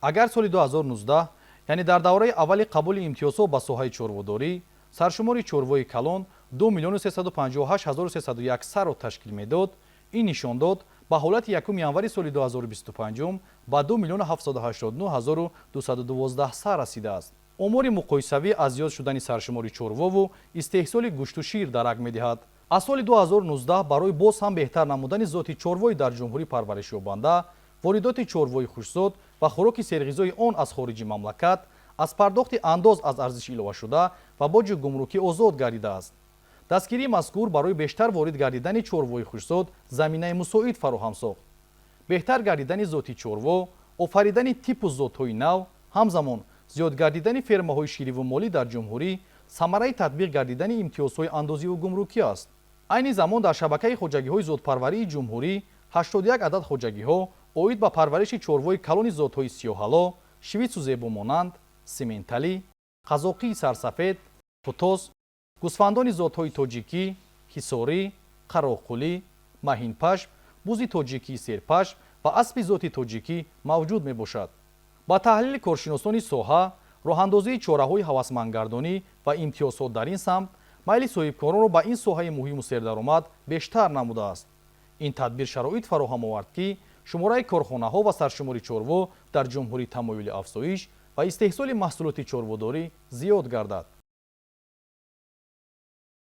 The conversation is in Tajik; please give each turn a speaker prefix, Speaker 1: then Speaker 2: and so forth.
Speaker 1: агар соли 2019 яъне дар давраи аввали қабули имтиёзҳо ба соҳаи чорводорӣ саршумори чорвои калон 2 358 301 сарро ташкил медод, ин нишон дод ба ҳолати 1 январи соли 2025 ба 2 789 212 сар расидааст. омори муқоисавӣ аз зиёд шудани саршумори чорвову истеҳсоли гӯшту шир дарак медиҳад. аз соли 2019 барои боз ҳам беҳтар намудани зоти чорвои дар ҷумҳурӣ парваришёбанда, воридоти чорвои хушкзод ва хӯроки серғизои он аз хориҷи мамлакат аз пардохти андоз аз арзиш иловашуда ва боҷи гумрукӣ озод гардидааст. дастгирии мазкур барои бештар ворид гардидани чорвои хушкзод заминаи мусоид фароҳам сохт. беҳтар гардидани зоти чорво, офаридани типу зотҳои нав, ҳамзамон зиёд гардидани фермаҳои шириву молӣ дар ҷумҳурӣ самараи татбиқ гардидани имтиёзҳои андозиву гумрукӣ аст. айни замон дар шабакаи хоҷагиҳои зотпарварии ҷумҳурӣ 81 адад хоҷагиҳо оид ба парвариши чорвои калони зотҳои сиёҳало, швитсу зебомонанд, сименталӣ, қазоқии сарсафед, путос, гӯсфандони зотҳои тоҷикӣ, ҳисорӣ, қароқулӣ, маҳинпашм, бузи тоҷикии серпашм ва аспи зоти тоҷикӣ мавҷуд мебошад. ба таҳлили коршиносони соҳа, роҳандозии чораҳои ҳавасмандгардонӣ ва имтиёзҳо дар ин самт майли соҳибкоронро ба ин соҳаи муҳиму сердаромад бештар намудааст. ин тадбир шароит фароҳам овард, ки шумораи корхонаҳо ва саршумори чорво дар ҷумҳурӣ тамоюли афзоиш ва истеҳсоли маҳсулоти чорводорӣ зиёд гардад.